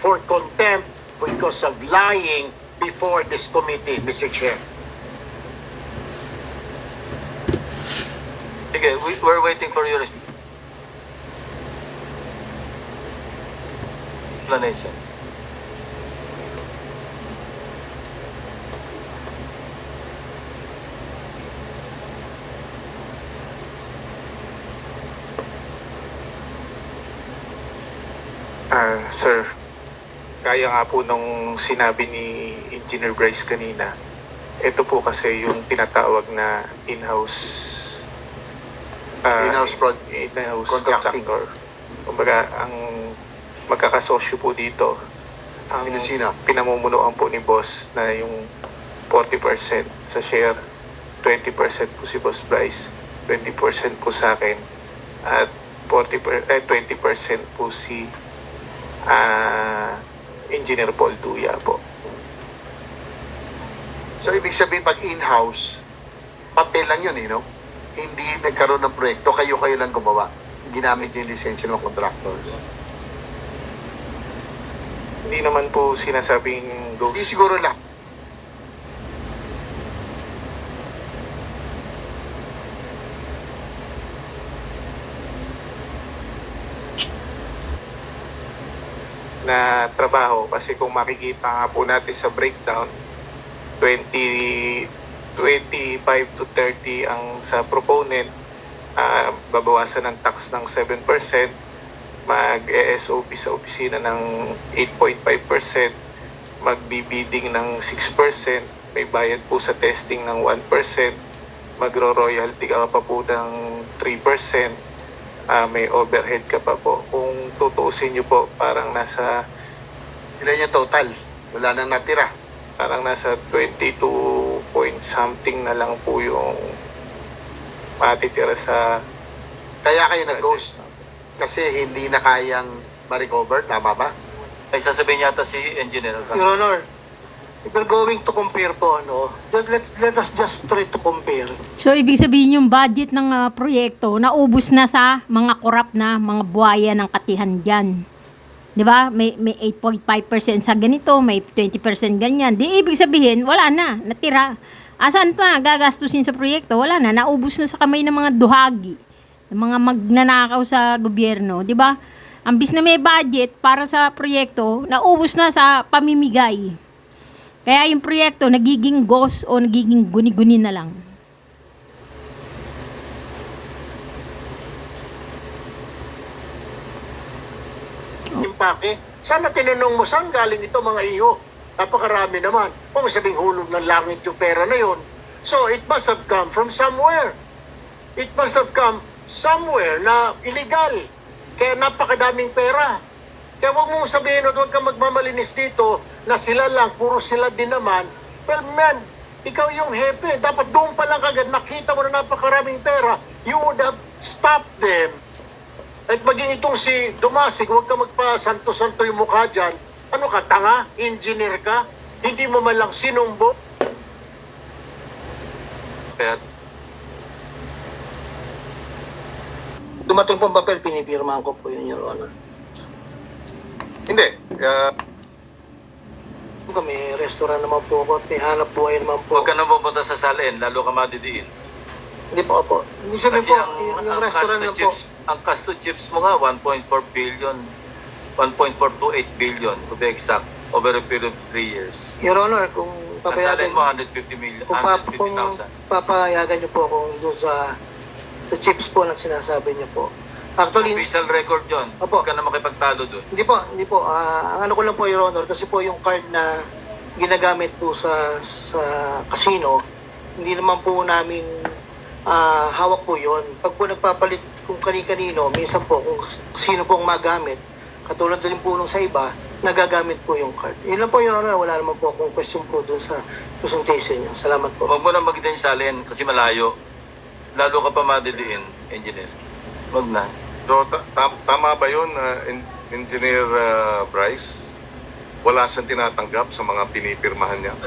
for contempt because of lying before this committee, Mr. Chair. Sige, we're waiting for your explanation. Sir, kaya nga po nung sinabi ni Engineer Bryce kanina, ito po kasi yung tinatawag na in-house Contracting. contractor. Kumbaga, ang magkakasosyo po dito, ang Sino-sino? pinamumunuan po ni boss na yung 40% sa share, 20% po si Boss Bryce, 20% po sa akin, at 20% po si Engineer Paul Duya po. So, ibig sabihin, pag in-house, papel lang yun, no? Hindi nagkaroon ng proyekto, kayo lang gumawa. Ginamit yung lisensya ng contractors. Hindi naman po sinasabing Hindi ghost. siguro lang. Na trabaho kasi kung makikita nga po natin sa breakdown 25 to 30 ang sa proponent, babawasan ng tax ng 7%, mag-ESOP sa opisina ng 8.5%, magbibidding ng 6%, may bayad po sa testing ng 1%, magro-royalty ka pa po ng 3%, may overhead ka pa po. Kung tutuusin nyo po, parang nasa Ilan yung total? Wala nang natira. parang nasa 22 point something na lang po yung matitira sa Kaya kayo nag-ghost. Kasi hindi na kayang ma-recover. Tama ba? Ay, sasabihin yata si Engineer. Your Honor, if we're going to compare po, let us just try to compare. So, ibig sabihin yung budget ng proyekto, naubos na sa mga korap na mga buhaya ng katihan dyan. Di ba? May 8.5% sa ganito, may 20% ganyan. Di ibig sabihin, wala na, natira. Asan pa gagastusin sa proyekto? Wala na, naubos na sa kamay ng mga duhagi, ng mga magnanakaw sa gobyerno. Di ba? Ambis na may budget para sa proyekto, naubos na sa pamimigay. Kaya yung proyekto nagiging ghost o nagiging guni-guni na lang. Impake, sana tinanong mo saan galing ito mga iyo. Napakarami naman. Kung sabing hulog ng langit yung pera na yon. So it must have come from somewhere. It must have come somewhere na illegal. Kaya napakadaming pera. Kaya huwag mong sabihin at huwag kang magmamalinis dito na sila lang, puro sila din naman. Well, man, ikaw yung hepe. Dapat doon pa lang kagad nakita mo na napakaraming pera. You would have stopped them. At maging itong si Dumasig, huwag ka magpa-santo-santo yung mukha dyan. Ano ka, tanga? Engineer ka? Hindi mo man lang sinumbo? Kaya, Dumating pong papel, pinipirmahan ko po yun, Your Honor. hindi. May restaurant naman po ako at may hanap buhay naman po. Huwag ka na pupunta sa salin, lalo ka madidiin. Hindi po ako. Hindi sabihin Kasi po, ang yung restaurant na po. chips, ang cost to chips mo nga, 1.4 billion, 1.428 billion to be exact, over a period of 3 years. Your Honor, kung Ang salin papayagan, mo, 150 million, kung 150,000. papayagan niyo po kung doon sa chips po na sinasabi niyo po. Actually, Official record yun. Opo. Huwag ka na makipagtalo doon. hindi po. Ang ano ko lang po, Your Honor, kasi po yung card na ginagamit po sa casino, hindi naman po namin hawak po yon. Pag po nagpapalit kung kani-kanino, minsan po kung sino po ang magamit, katulad din po nung sa iba, nagagamit po yung card. Yun lang po, Your Honor. Wala naman po akong question po doon sa presentation niyo. Salamat po. Huwag mo na magdahin salin kasi malayo. Lalo ka pa madidiin, engineer. Huwag na. So, tama ba yun, Engineer Bryce? Wala siyang tinatanggap sa mga pinipirmahan niya?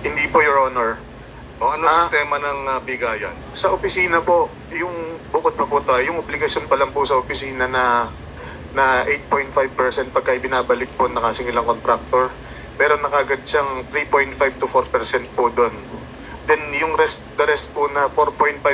hindi po, Your Honor. O ano sistema ng bigayan? Sa opisina po, yung bukod pa po tayo, yung obligasyon pa lang po sa opisina na na 8.5% pagka ibinabalik po na kasing ilang contractor. Meron na kagad siyang 3.5 to 4% po doon. Then yung the rest po na 4.5%,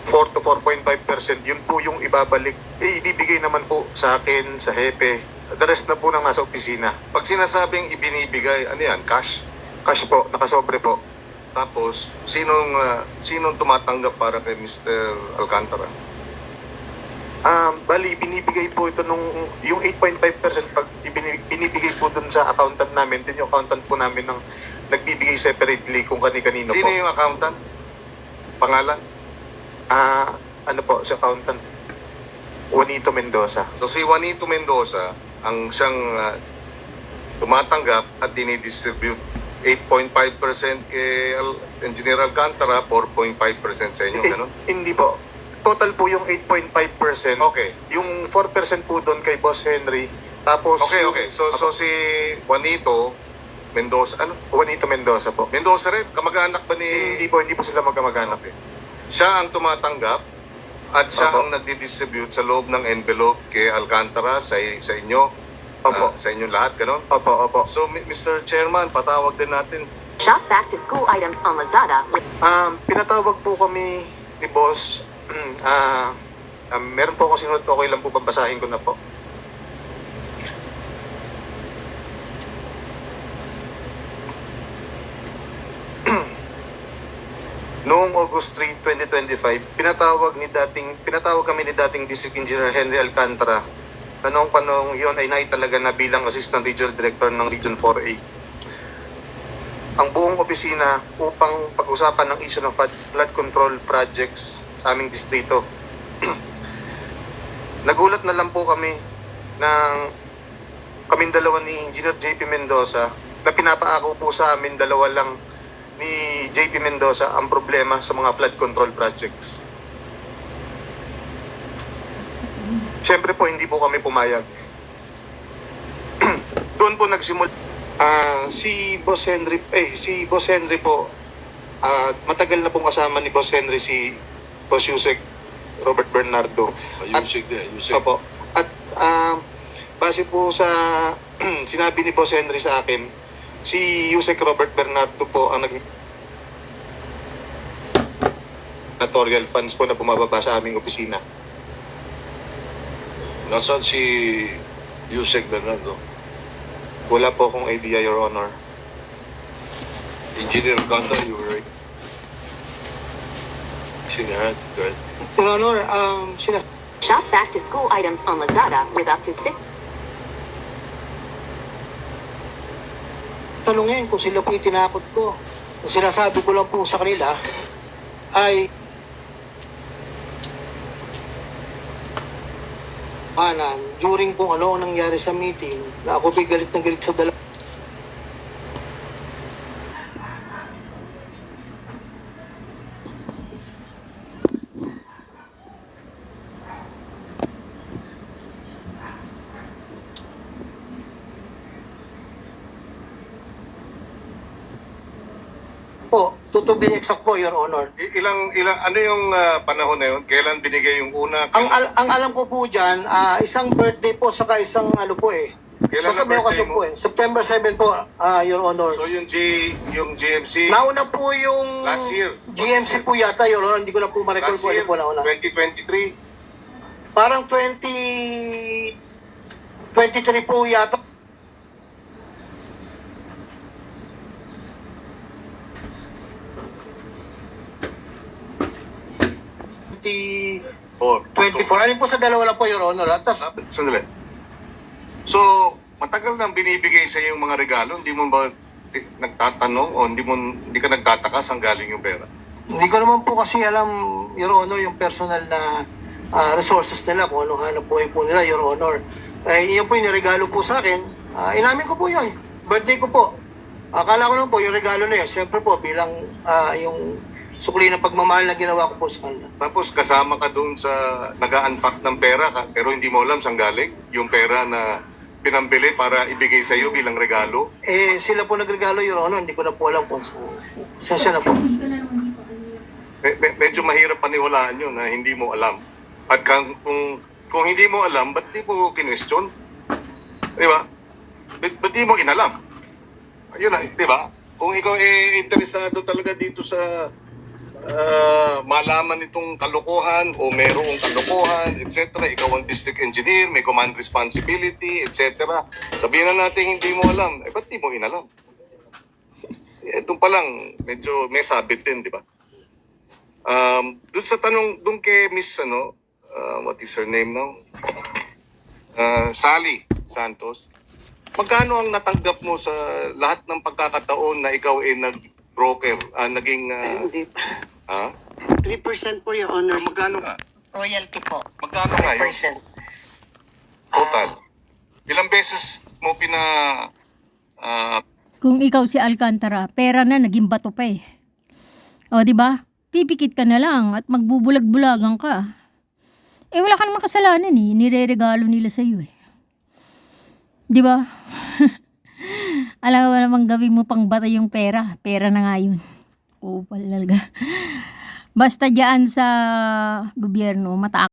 4 to 4.5%, yun po yung ibabalik. Ibibigay naman po sa akin, sa hepe. The rest na po nang nasa opisina. Pag sinasabing ibinibigay, ano yan, cash? Cash po, nakasobre po. Tapos, sinong tumatanggap para kay Mr. Alcantara? Bali, binibigay po ito yung 8.5% pag binibigay po dun sa accountant namin, din yung accountant po namin ng nagbibigay separately kung kani-kanino Sino po. yung accountant? Pangalan? Ano po, sa accountant? Juanito Mendoza. So si Juanito Mendoza ang siyang tumatanggap at dinidistribute 8.5% kay Engineer Alcantara, 4.5% sa inyo, ganun? Hindi po. Total po yung 8.5%. Okay. Yung 4% po doon kay Boss Henry. Tapos... Okay. So si Juanito Mendoza, ano? Juanito Mendoza po. Mendoza rin? Kamag-anak ba ni... Hindi po sila magkamag-anak. Okay. Siya ang tumatanggap at siya Opo. ang nagdi-distribute sa loob ng envelope kay Alcantara sa inyo. Opo. Sa inyong lahat, gano'n? Opo. So, Mr. Chairman, patawag din natin. Shop back to school items on Lazada. Pinatawag po kami ni Boss. Meron po ako sinulat. Okay lang po, babasahin ko na po. Noong August 3, 2025, pinatawag kami ni dating District Engineer Henry Alcantara na noong panahon yun ay naitalaga na bilang Assistant Regional Director ng Region 4A. Ang buong opisina upang pag-usapan ng issue ng flood control projects sa aming distrito. Nagulat na lang po kami ng kaming dalawa ni Engineer JP Mendoza na pinapaako po sa amin dalawa lang ni JP Mendoza ang problema sa mga flood control projects. Siyempre po, hindi po kami pumayag. Doon po nagsimula. Si Boss Henry po, matagal na pong kasama ni Boss Henry si Boss Yusek Robert Bernardo. Yusek. Opo. At base po sa sinabi ni Boss Henry sa akin, si Yusek Robert Bernardo po ang nag-natorial funds po na bumababa sa aming opisina. Nasaan si Yusek Bernardo? Wala po akong idea, Your Honor. Engineer Alcantara, you were right. Sinahan, go ahead. Your Honor, Shop back to school items on Lazada with up to 50. Tanungin kung sila po itinakot ko. Ang sinasabi ko lang po sa kanila ay during kung ano ang nangyari sa meeting na ako ba'y galit na galit sa dalawa. Po, to be exact po, Your Honor. Ano yung panahon na yun? Kailan binigay yung una? Ang alam ko po dyan, isang birthday po saka isang ano po eh. Kailan Basta ang may birthday okasyon mo? po eh. September 7 po, Your Honor. So yung GMC, Nauna po yung Last year. GMC po yata, Your Honor. Hindi ko na po ma-recall last po ano year, po nauna. 2023, Parang 23 po yata. Twenty 24. Alin po sa dalawa lang po, Your Honor. At tas, Sandali. So, matagal nang binibigay sa yung mga regalo, hindi mo ba nagtatanong o hindi ka nagtataka saan galing yung pera? hindi ko naman po kasi alam, Your Honor, yung personal na resources nila, kung anong hanap buhay po nila, Your Honor. Iyon po yung regalo po sa akin. Inamin ko po yun. Birthday ko po. Akala ko naman po yung regalo na yun. Siyempre po, bilang yung sukli ng pagmamahal na ginawa ko po sa kanila. Tapos kasama ka dun sa nag-unpack ng pera ka, pero hindi mo alam saan galing yung pera na pinambili para ibigay sa iyo bilang regalo. Sila po nagregalo, Your Honor. Hindi ko na po alam kung saan siya na po. Medyo mahirap paniwalaan yun na hindi mo alam. At kung Kung hindi mo alam, ba't di mo kinwestiyon? Di ba? Ba't di mo inalam? Ayun na, di ba? Kung ikaw interesado talaga dito sa malaman itong kalokohan o merong kalokohan, etc. Ikaw ang district engineer, may command responsibility, etc. Sabihin na natin hindi mo alam. Ba't di mo inalam? Doon pa lang, medyo may sabit din, di ba? Doon sa tanong, doon kay Miss, what is her name now? Sally Santos. Magkano ang natanggap mo sa lahat ng pagkakataon na ikaw ay nag-broker, naging... Hindi pa. ha? 3% po, Your Honor. Magkano nga? Royalty po. Magkano nga yun? 3%. Total. Ilang beses mo Kung ikaw si Alcantara, pera na, naging bato pa eh. O, di ba? Pipikit ka na lang at magbubulag-bulagan ka. Eh, wala ka namang kasalanan eh. Nireregalo nila sa'yo eh. Di ba? Alam mo namang gawin mo pang bato yung pera. Pera na nga yun. Oo, talaga. Basta dyan sa gobyerno, mataas